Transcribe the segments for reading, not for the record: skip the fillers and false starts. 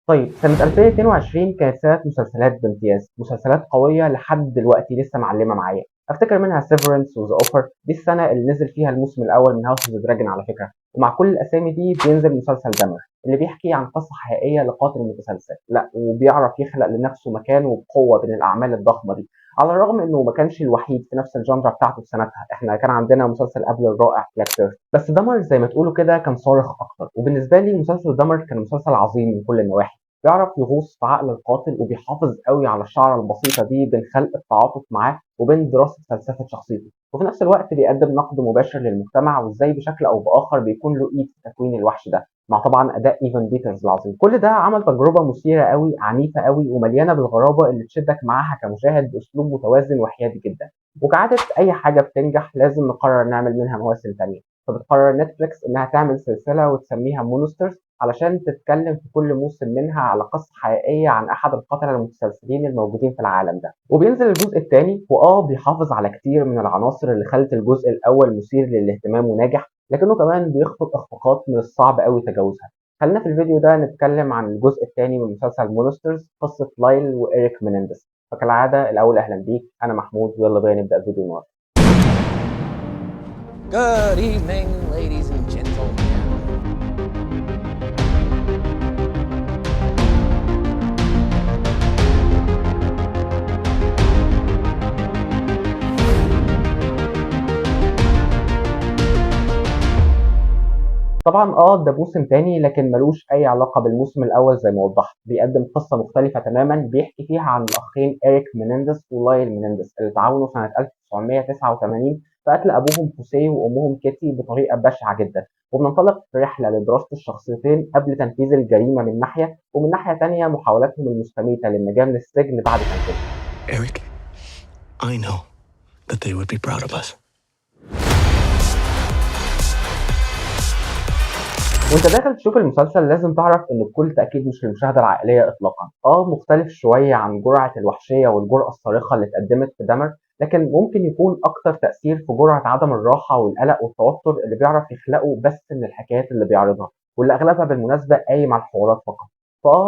طيب سنة 2022 كانت سنة مسلسلات بامتياز، مسلسلات قوية لحد دلوقتي لسه معلمة معايا. افتكر منها سيفرنس وذا اوفر، دي السنة اللي نزل فيها الموسم الأول من هاوس اوف دراجون على فكرة. ومع كل الأسامي دي بينزل مسلسل دمر اللي بيحكي عن قصة حقيقية لقاتل متسلسل، لا وبيعرف يخلق لنفسه مكان وبقوة بين الأعمال الضخمة دي. على الرغم انه ما كانش الوحيد في نفس الجانرا بتاعته في سنتها، احنا كان عندنا مسلسل قبل الرائع بلاك بيرث، بس دمر زي ما تقولوا كده كان صارخ اكتر. وبالنسبه لي مسلسل دمر كان مسلسل عظيم من كل النواحي، بيعرف يغوص في عقل القاتل وبيحافظ قوي على الشعرة البسيطة دي بين خلق التعاطف معاه وبين دراسة فلسفة شخصيته، وفي نفس الوقت بيقدم نقد مباشر للمجتمع وازاي بشكل او باخر بيكون له ايد في تكوين الوحش ده، مع طبعا اداء ايفان بيترز العظيم. كل ده عمل تجربة مثيرة قوي، عنيفة قوي ومليانة بالغرابة اللي تشدك معاها كمشاهد باسلوب متوازن وحيادي جدا. وكعادة اي حاجة بتنجح لازم نقرر نعمل منها مواسم تانية، فبتقرر نتفليكس انها تعمل سلسلة وتسميها مونسترز علشان تتكلم في كل موسم منها على قصة حقيقية عن أحد القتلة المتسلسلين الموجودين في العالم ده. وبينزل الجزء الثاني بيحافظ على كتير من العناصر اللي خلت الجزء الأول مثير للاهتمام وناجح، لكنه كمان بيخطئ إخفاقات من الصعب قوي تجاوزها. خلينا في الفيديو ده نتكلم عن الجزء الثاني من مسلسل مونسترز، قصة لايل وإيريك مينينديز. فكالعادة الأول أهلا بيك، أنا محمود ويلا بينا نبدأ الفيديو النهاردة. Good evening, ladies and gentlemen. طبعا ده موسم تاني لكن ملوش اي علاقه بالموسم الاول زي ما وضحت. بيقدم قصه مختلفه تماما، بيحكي فيها عن الاخين إيريك مينينديز ولايل مينينديز اللي تعاونوا سنه 1989 في قتل ابوهم خوسيه وامهم كيتي بطريقه بشعه جدا. وبننطلق في رحله لدراسه الشخصيتين قبل تنفيذ الجريمه من ناحيه، ومن ناحيه تانيه محاولاتهم المستميته للنجاه من السجن بعد تنفيذها. Eric, I know that they would be proud of us. وانت داخل تشوف المسلسل لازم تعرف ان بكل تأكيد مش للمشاهدة العائلية اطلاقا. مختلف شوية عن جرعة الوحشية والجرأة الصارخة اللي اتقدمت في دمر، لكن ممكن يكون اكتر تأثير في جرعة عدم الراحة والقلق والتوتر اللي بيعرف يخلقه بس من الحكايات اللي بيعرضها، واللي اغلبها بالمناسبة قايم على الحوارات فقط.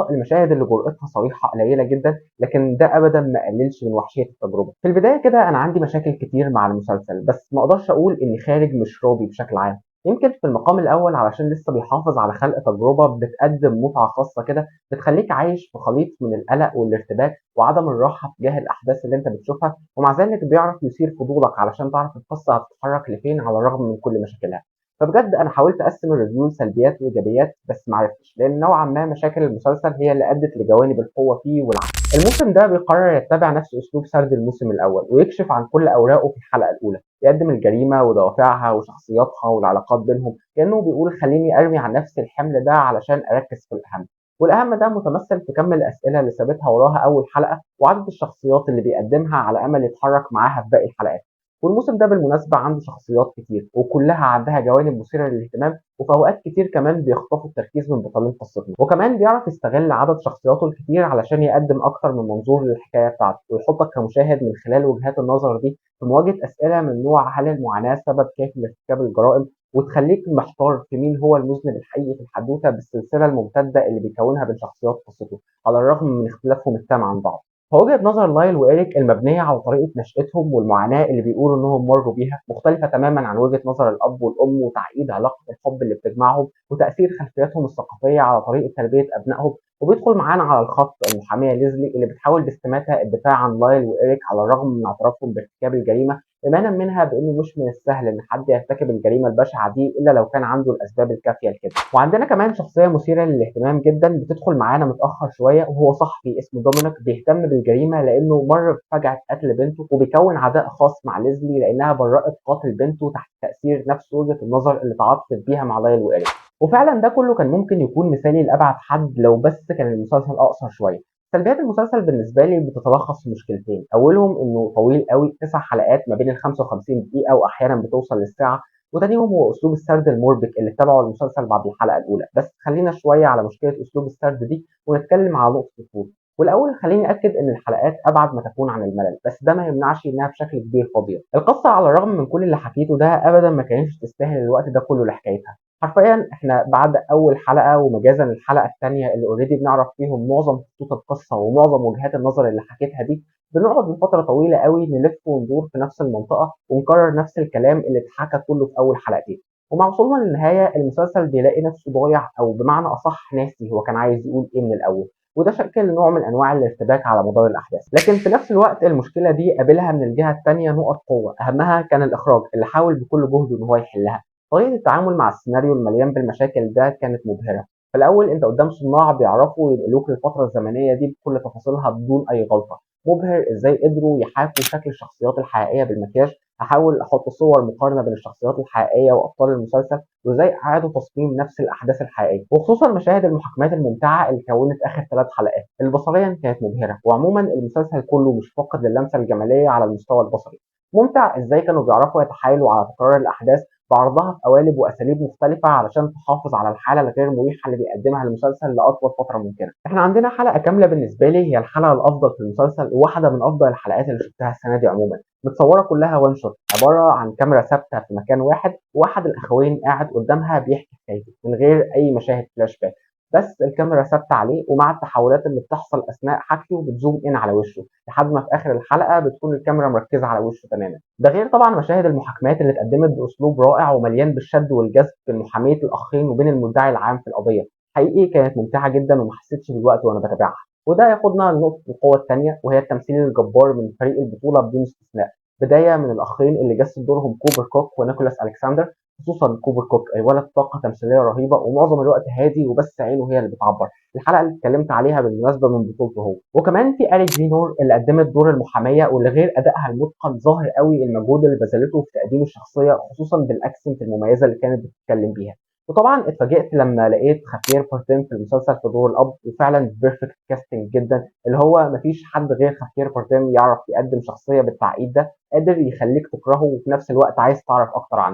المشاهد اللي جرأتها صريحة قليلة جدا، لكن ده ابدا ما قللش من وحشية التجربة. في البداية كده انا عندي مشاكل كتير مع المسلسل، بس ما اقدرش اقول اني خارج مش راضي بشكل عام. يمكن في المقام الأول علشان لسه بيحافظ على خلق تجربة بتقدم متعة خاصة كده، بتخليك عايش في خليط من القلق والارتباك وعدم الراحة تجاه الأحداث اللي أنت بتشوفها، ومع ذلك بيعرف يثير فضولك علشان تعرف القصة هتتحرك لفين على الرغم من كل مشاكلها. فبجد أنا حاولت أقسم الريفيو لسلبيات وإيجابيات بس معرفتش، لأن نوعا ما مشاكل المسلسل هي اللي أدت لجوانب القوة فيه والعكس. الموسم ده بيقرر يتبع نفس أسلوب سرد الموسم الأول ويكشف عن كل أوراقه في الحلقة الأولى، يقدم الجريمة ودوافعها وشخصياتها والعلاقات بينهم كأنه بيقول خليني أرمي عن نفسي الحمل ده علشان أركز في الأهم. والأهم ده متمثل في كم الأسئلة اللي سابتها وراها أول حلقة وعدد الشخصيات اللي بيقدمها على أمل يتحرك معاها في باقي الحلقات. والموسم ده بالمناسبة عنده شخصيات كتير وكلها عندها جوانب مثيرة للاهتمام، وفي أوقات كتير كمان بيخطفوا التركيز من بطلين قصتنا. وكمان بيعرف يستغل عدد شخصياته الكتير علشان يقدم أكتر من منظور للحكاية بتاعته ويحطك كمشاهد من خلال وجهات النظر دي في مواجهة أسئلة من نوع هل المعاناة سبب كافي لارتكاب الجرائم، وتخليك محتار في مين هو المذنب الحقيقي في الحدوتة بالسلسلة الممتدة اللي بيكونها بين شخصيات قصته على الرغم من اختلافهم التام عن بعض. فوجهة نظر لايل وإيريك المبنية على طريقة نشأتهم والمعاناة اللي بيقولوا إنهم مروا بيها مختلفة تماما عن وجهة نظر الأب والأم وتعقيد علاقة الحب اللي بتجمعهم وتأثير خلفياتهم الثقافية على طريقة تربية أبنائهم. وبيدخل معانا على الخط المحامية ليزلي اللي بتحاول باستماتة الدفاع عن لايل وإيريك على الرغم من اعترافهم بارتكاب الجريمة، إيمانا منها بإنه مش من السهل إن حد يرتكب الجريمة البشعة دي إلا لو كان عنده الأسباب الكافية لكده. وعندنا كمان شخصية مثيرة للاهتمام جدا بتدخل معانا متأخر شوية، وهو صحفي اسمه دومينيك بيهتم بالجريمة لأنه مر بفجعة قتل بنته، وبيكون عداء خاص مع ليزلي لأنها برأت قاتل بنته تحت تأثير نفس وجهة النظر اللي تعاطفت بيها مع لايل وإيريك. وفعلا ده كله كان ممكن يكون مثالي لأبعد حد لو بس كان المسلسل أقصر شوية. سلبيات المسلسل بالنسبة لي بتتلخص في مشكلتين، أولهم إنه طويل قوي، 9 حلقات ما بين ال 55 دقيقة وأحيانا بتوصل للساعة، وتانيهم هو أسلوب السرد المربك اللي اتبعه المسلسل بعد الحلقة الأولى. بس خلينا شوية على مشكلة أسلوب السرد دي ونتكلم على نقطة الطول. والأول خليني أكد إن الحلقات أبعد ما تكون عن الملل، بس ده ما يمنعش إنها بشكل كبير فاضية. القصة على الرغم من كل اللي حكيته ده أبدا ما كانتش تستاهل الوقت ده كله لحكايتها. حرفيا احنا بعد اول حلقه ومجازا الحلقه الثانيه اللي اوريدي بنعرف فيهم معظم خطوط القصه ومعظم وجهات النظر اللي حكيتها دي، بنقعد لفتره طويله قوي نلف وندور في نفس المنطقه ونكرر نفس الكلام اللي اتحكى كله في اول حلقتين. ومع وصولنا للنهايه المسلسل بيلاقي نفسه ضايع، او بمعنى اصح ناسي هو كان عايز يقول ايه من الاول. وده شكل نوع من انواع الارتباك على مدار الاحداث. لكن في نفس الوقت المشكله دي قابلها من الجهه الثانيه نقط قوه، اهمها كان الاخراج اللي حاول بكل جهده ان هو يحلها. طريقة التعامل مع السيناريو المليان بالمشاكل ده كانت مبهرة. في الأول أنت قدام صناع بيعرفوا ينقلوك للفترة الزمنية دي بكل تفاصيلها بدون أي غلطة. مبهر إزاي قدروا يحاكوا شكل الشخصيات الحقيقية بالمكياج. هحاول أحط صور مقارنة بين الشخصيات الحقيقية وأبطال المسلسل، وإزاي أعادوا تصميم نفس الأحداث الحقيقية، وخصوصا مشاهد المحاكمات الممتعة اللي كونت آخر 3 حلقات اللي بصريا كانت مبهرة. وعموما المسلسل كله مش فاقد للمسة الجمالية على المستوى البصري. ممتع إزاي كانوا بيعرفوا يتحايلوا على تكرار الأحداث بعرضها في قوالب واساليب مختلفه علشان تحافظ على الحاله الغير مريحه اللي بيقدمها المسلسل لاطول فتره ممكنه. احنا عندنا حلقه كامله بالنسبه لي هي الحلقه الافضل في المسلسل، وواحده من افضل الحلقات اللي شفتها السنه دي عموما. متصوره كلها وان شوت، عباره عن كاميرا ثابته في مكان واحد، وواحد الاخوين قاعد قدامها بيحكي حكايته من غير اي مشاهد فلاش باك. بس الكاميرا ثابته عليه، ومع التحولات اللي بتحصل اثناء حكيه بتزوم ان على وشه لحد ما في اخر الحلقه بتكون الكاميرا مركزه على وشه تماما. ده غير طبعا مشاهد المحاكمات اللي اتقدمت باسلوب رائع ومليان بالشد والجذب بين محاميه الاخين وبين المدعي العام في القضيه. حقيقي كانت ممتعه جدا وما حسيتش بالوقت وانا بتابعها. وده ياخدنا لنقطه القوه الثانيه، وهي التمثيل الجبار من فريق البطوله بدون استثناء. بدايه من الاخين اللي جسد دورهم كوبر كوك ونيكولاس الكسندر. خصوصا كوبر كوك الولد طاقه تمثيليه رهيبه، ومعظم الوقت هادي وبس عينه هي اللي بتعبر. الحلقه اللي اتكلمت عليها بالمناسبه من بطولته هو. وكمان في آلي جرينور اللي قدمت دور المحاميه، واللي غير ادائها المتقن ظاهر قوي المجهود اللي بذلته في تقديم الشخصيه، خصوصا بالاكسنت المميزه اللي كانت بتتكلم بيها. وطبعا اتفاجئت لما لقيت خافير بارتين في المسلسل في دور الاب، وفعلا بيرفكت كاستنج جدا، اللي هو مفيش حد غير خافير بارتين يعرف يقدم شخصيه بالتعقيد ده، قادر يخليك تكرهه وفي نفس الوقت عايز تعرف اكتر عنه.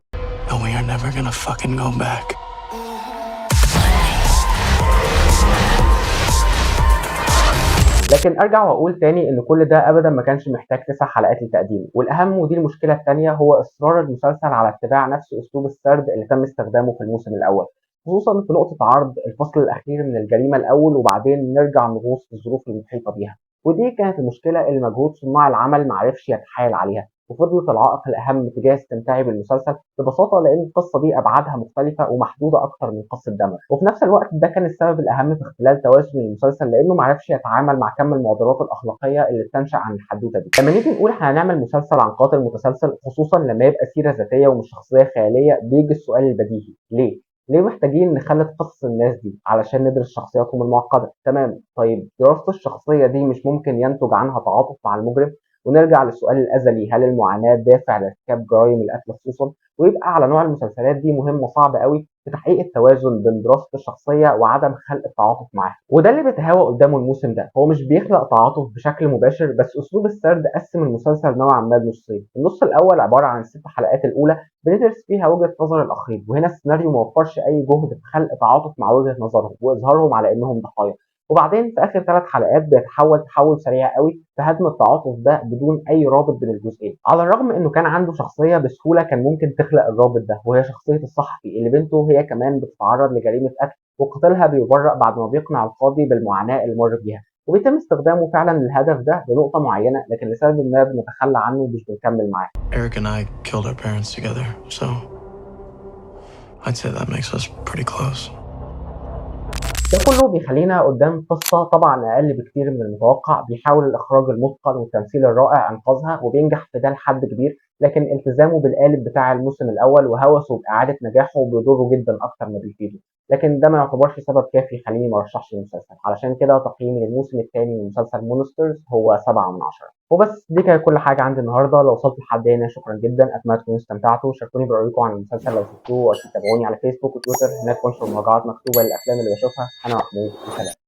And we are never gonna fucking go back. لكن ارجع واقول تاني ان كل ده ابدا ما كانش محتاج 9 حلقات لتقديمه. والاهم ودي المشكله الثانيه هو اصرار المسلسل على اتباع نفس اسلوب السرد اللي تم استخدامه في الموسم الاول، خصوصا في نقطه عرض الفصل الاخير من الجريمه الاول وبعدين نرجع نغوص في الظروف المحيطه بيها. ودي كانت المشكله اللي مجهود صناع العمل معرفش يتحايل عليها، وفضلت العائق الاهم تجاه استمتاعي بالمسلسل ببساطه لان القصه دي ابعادها مختلفه ومحدوده اكتر من قصه دمر. وفي نفس الوقت ده كان السبب الاهم في اختلال توازن المسلسل، لانه معرفش يتعامل مع كم المعضلات الاخلاقيه اللي بتنشا عن الحدوته دي. لما نيجي نقول احنا هنعمل مسلسل عن قاتل متسلسل، خصوصا لما يبقى سيره ذاتيه ومش شخصيه خياليه، بيجي السؤال البديهي: ليه محتاجين نخلد قصص الناس دي علشان ندرس شخصياتهم المعقده؟ تمام، طيب دراسه الشخصيه دي مش ممكن ينتج عنها تعاطف مع المجرم؟ ونرجع للسؤال الازلي: هل المعاناه دافع لارتكاب جرائم القتل خصوصا؟ ويبقى على نوع المسلسلات دي مهمه صعبه قوي في تحقيق التوازن بين دراسه الشخصيه وعدم خلق التعاطف معاها. وده اللي بيتهاوى قدامه الموسم ده. هو مش بيخلق تعاطف بشكل مباشر، بس اسلوب السرد قسم المسلسل نوعا ما لنصين. النص الاول عباره عن ال6 حلقات الاولى بندرس فيها وجهه نظر الاخرين، وهنا السيناريو ما وفرش اي جهد في خلق تعاطف مع وجهه نظرهم واظهارهم على انهم ضحايا. وبعدين في اخر 3 حلقات بيتحول تحول سريع قوي في هدم التعاطف ده بدون اي رابط بين الجزئين، على الرغم انه كان عنده شخصيه بسهوله كان ممكن تخلق الرابط ده، وهي شخصيه الصحفي اللي بنته هي كمان بتتعرض لجريمه قتل، وقتلها بيبرأ بعد ما بيقنع القاضي بالمعاناه اللي مر بيها. وبيتم استخدامه فعلا للهدف ده لنقطه معينه، لكن لسبب ما بنتخلى عنه ومش بنكمل معاه. Eric and I killed our parents together, so I'd say that makes us pretty close. ده كله بيخلينا قدام قصة طبعا أقل بكتير من المتوقع، بيحاول الإخراج المتقن والتمثيل الرائع إنقاذها وبينجح في ده لحد كبير، لكن التزامه بالقالب بتاع الموسم الأول وهوسه بإعادة نجاحه بيضره جدا أكتر ما بيفيده. لكن ده ما يعتبرش سبب كافي يخليني ما ارشحش المسلسل، علشان كده تقييمي للموسم الثاني من مسلسل مونسترز هو 7/10. وبس دي كانت كل حاجة عندي النهاردة. لو وصلت لحد هنا شكرا جدا، أتمنى تكونوا استمتعتوا. شاركوني برأيكم عن المسلسل لو شفتوه، وأكيد تابعوني على فيسبوك وتويتر، هناك بنشر مراجعات مكتوبة للأفلام اللي بشوفها. أنا محمود، سلام.